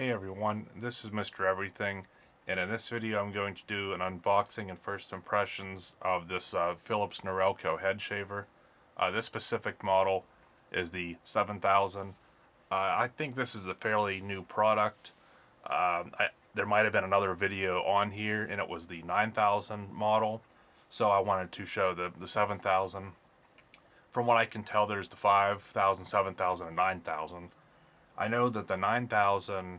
Hey everyone, this is Mr. Everything, and in this video I'm going to do an unboxing and first impressions of this Philips Norelco head shaver. This specific model is the 7000. I think this is a fairly new product. There might have been another video on here, and it was the 9000 model, so I wanted to show the 7000. From what I can tell, there's the 5000, 7000, and 9000. I know that the 9000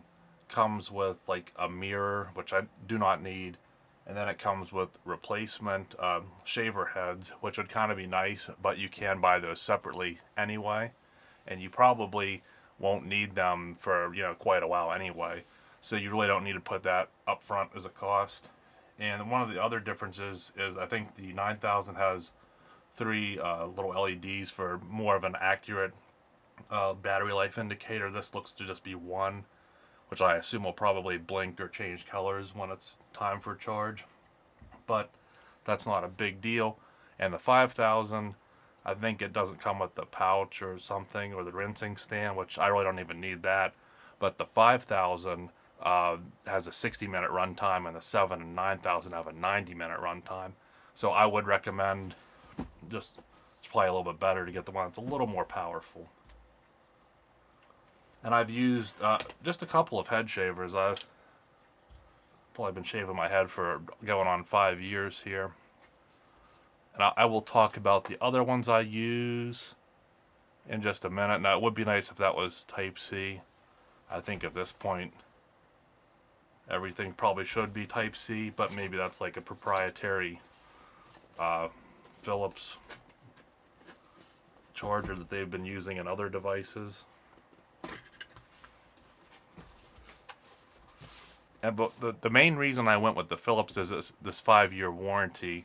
comes with like a mirror, which I do not need, and then it comes with replacement shaver heads, which would kind of be nice, but you can buy those separately anyway, and you probably won't need them for quite a while anyway, so you really don't need to put that up front as a cost. And one of the other differences is I think the 9000 has three little LEDs for more of an accurate battery life indicator. This looks to just be one, which I assume will probably blink or change colors when it's time for charge, but that's not a big deal. And the 5000, I think it doesn't come with the pouch or something, or the rinsing stand, which I really don't even need that. But the 5000 has a 60-minute runtime, and the 7 and 9000 have a 90-minute runtime. So I would recommend it's probably a little bit better to get the one that's a little more powerful. And I've used just a couple of head shavers. I've probably been shaving my head for going on 5 years here. And I will talk about the other ones I use in just a minute. Now, it would be nice if that was Type-C. I think at this point, everything probably should be Type-C, but maybe that's like a proprietary Philips charger that they've been using in other devices. But the main reason I went with the Philips is this 5-year warranty.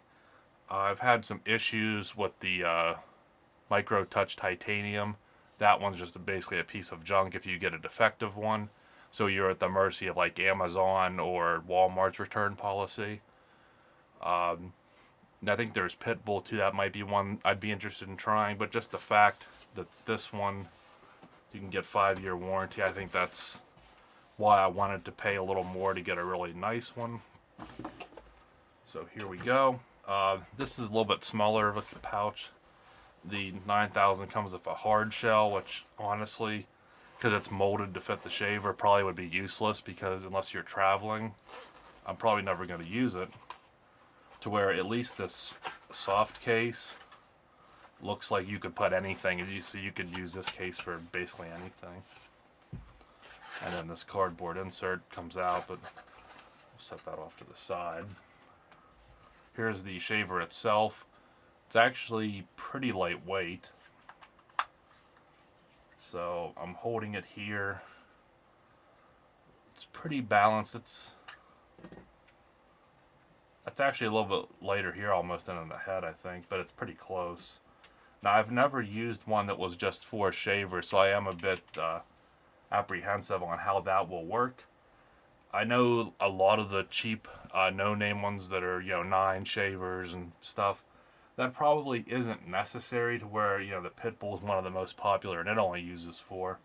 I've had some issues with the Micro Touch Titanium. That one's just basically a piece of junk if you get a defective one. So you're at the mercy of like Amazon or Walmart's return policy. I think there's Pitbull too. That might be one I'd be interested in trying. But just the fact that this one, you can get 5-year warranty, I think that's why I wanted to pay a little more to get a really nice one. So here we go. This is a little bit smaller of a pouch. The 9000 comes with a hard shell, which honestly, because it's molded to fit the shaver, probably would be useless, because unless you're traveling, I'm probably never going to use it. To where at least this soft case looks like you could put anything, so you could use this case for basically anything. And then this cardboard insert comes out, but we'll set that off to the side. Here's the shaver itself. It's actually pretty lightweight. So I'm holding it here. It's pretty balanced. It's actually a little bit lighter here almost than in the head, I think, but it's pretty close. Now, I've never used one that was just for shaver, so I am a bit apprehensive on how that will work. I know a lot of the cheap no-name ones that are 9 shavers and stuff, that probably isn't necessary, to where the Pitbull is one of the most popular and it only uses 4.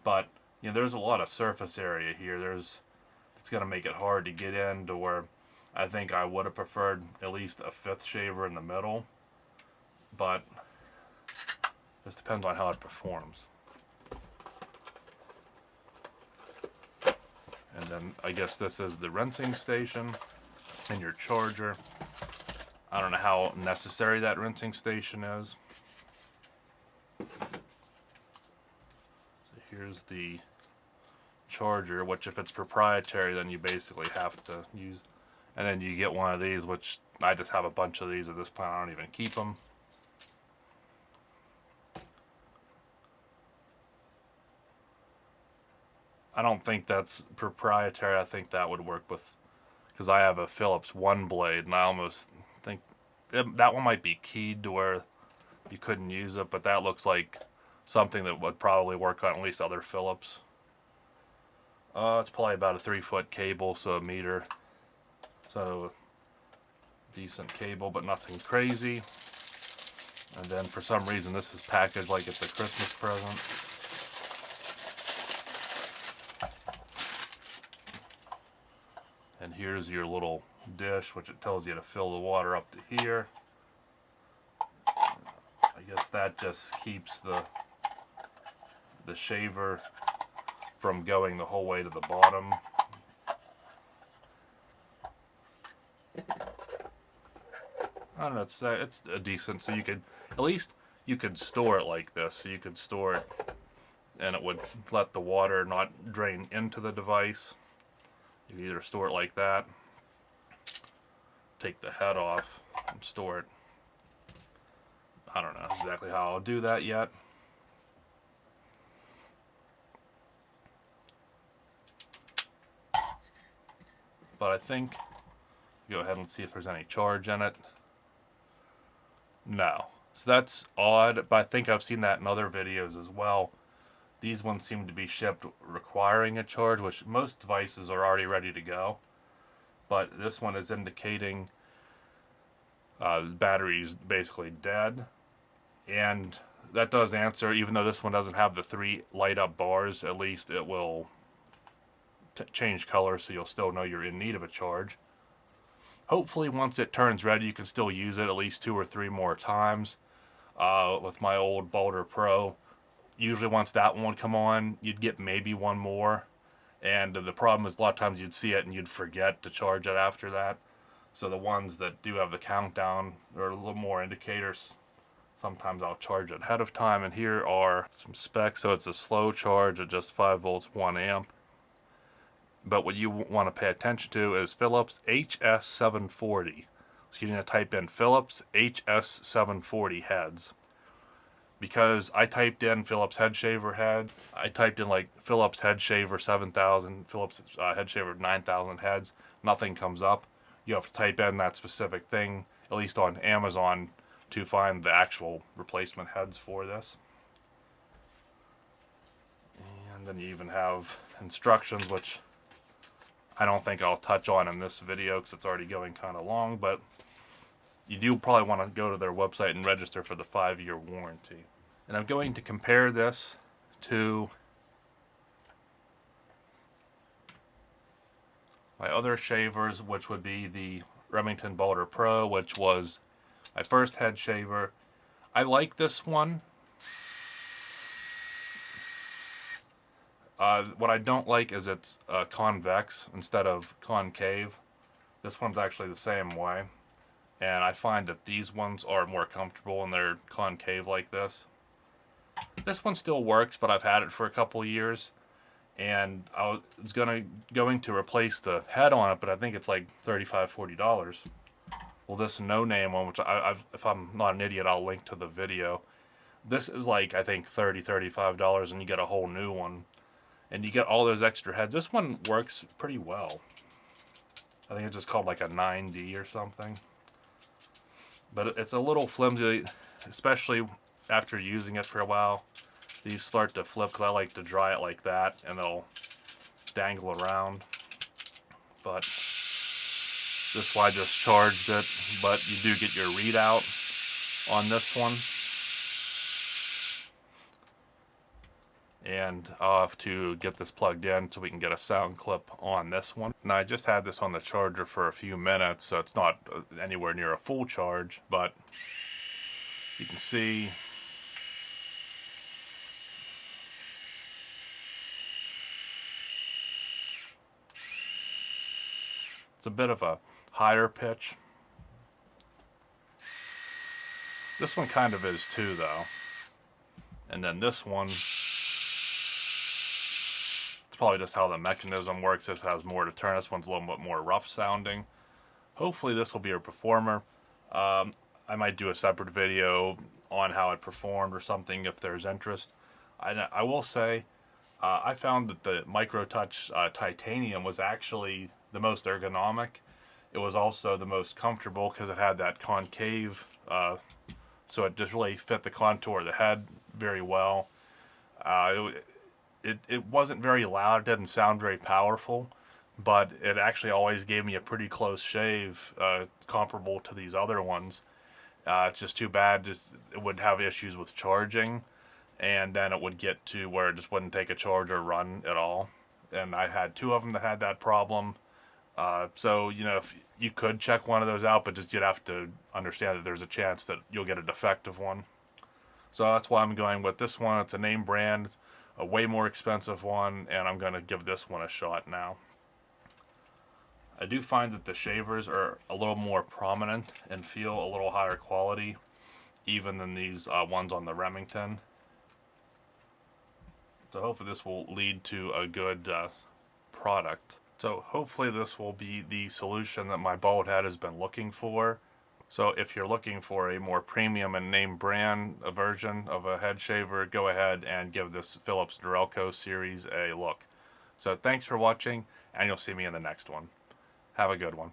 But there's a lot of surface area here. It's going to make it hard to get in, to where I think I would have preferred at least a 5th shaver in the middle, but this depends on how it performs. And then I guess this is the rinsing station and your charger. I don't know how necessary that rinsing station is. So here's the charger, which if it's proprietary, then you basically have to use. And then you get one of these, which I just have a bunch of these at this point. I don't even keep them. I don't think that's proprietary. I think that would work with, because I have a Philips one blade, and I almost think that one might be keyed to where you couldn't use it, but that looks like something that would probably work on at least other Philips. It's probably about a 3-foot cable, so a meter. So decent cable, but nothing crazy. And then for some reason this is packaged like it's a Christmas present. And here's your little dish, which it tells you to fill the water up to here. I guess that just keeps the shaver from going the whole way to the bottom. I don't know, it's a decent, so you could, at least you could store it like this. So you could store it and it would let the water not drain into the device. You can either store it like that, take the head off and store it. I don't know exactly how I'll do that yet. But I think, go ahead and see if there's any charge in it. No. So that's odd, but I think I've seen that in other videos as well. These ones seem to be shipped requiring a charge, which most devices are already ready to go. But this one is indicating the battery's basically dead. And that does answer, even though this one doesn't have the 3 light up bars, at least it will change color so you'll still know you're in need of a charge. Hopefully once it turns red you can still use it at least 2 or 3 more times. With my old Boulder Pro, usually once that one would come on, you'd get maybe one more. And the problem is a lot of times you'd see it and you'd forget to charge it after that. So the ones that do have the countdown or a little more indicators, sometimes I'll charge it ahead of time. And here are some specs. So it's a slow charge at just 5 volts, 1 amp. But what you want to pay attention to is Philips HS740. So you're going to type in Philips HS740 heads. Because I typed in Philips head shaver head, I typed in like Philips head shaver 7000, Philips head shaver 9000 heads, nothing comes up. You have to type in that specific thing, at least on Amazon, to find the actual replacement heads for this. And then you even have instructions, which I don't think I'll touch on in this video because it's already going kind of long, but you do probably want to go to their website and register for the 5-year warranty. And I'm going to compare this to my other shavers, which would be the Remington Boulder Pro, which was my first head shaver. I like this one. What I don't like is it's convex instead of concave. This one's actually the same way. And I find that these ones are more comfortable when they're concave like this. This one still works, but I've had it for a couple years. And I was going to replace the head on it, but I think it's like $35, $40. Well, this no-name one, which if I'm not an idiot, I'll link to the video. This is like, I think, $30, $35, and you get a whole new one. And you get all those extra heads. This one works pretty well. I think it's just called like a 9D or something. But it's a little flimsy, especially after using it for a while. These start to flip because I like to dry it like that and they'll dangle around. But this is why I just charged it. But you do get your readout on this one. And I'll have to get this plugged in so we can get a sound clip on this one. Now I just had this on the charger for a few minutes, so it's not anywhere near a full charge, but you can see it's a bit of a higher pitch. This one kind of is too, though. And then this one, probably just how the mechanism works. This has more to turn. This one's a little bit more rough sounding. Hopefully this will be a performer. I might do a separate video on how it performed or something if there's interest. I will say I found that the MicroTouch titanium was actually the most ergonomic. It was also the most comfortable because it had that concave, so it just really fit the contour of the head very well. It wasn't very loud, it didn't sound very powerful, but it actually always gave me a pretty close shave, comparable to these other ones. It's just too bad it would have issues with charging, and then it would get to where it just wouldn't take a charge or run at all. And I had 2 of them that had that problem. So, you know, if you could check one of those out, but just you'd have to understand that there's a chance that you'll get a defective one. So that's why I'm going with this one. It's a name brand, a way more expensive one, and I'm going to give this one a shot now. I do find that the shavers are a little more prominent and feel a little higher quality, even than these ones on the Remington. So hopefully this will lead to a good product. So hopefully this will be the solution that my bald head has been looking for. So if you're looking for a more premium and name brand version of a head shaver, go ahead and give this Philips Norelco series a look. So thanks for watching, and you'll see me in the next one. Have a good one.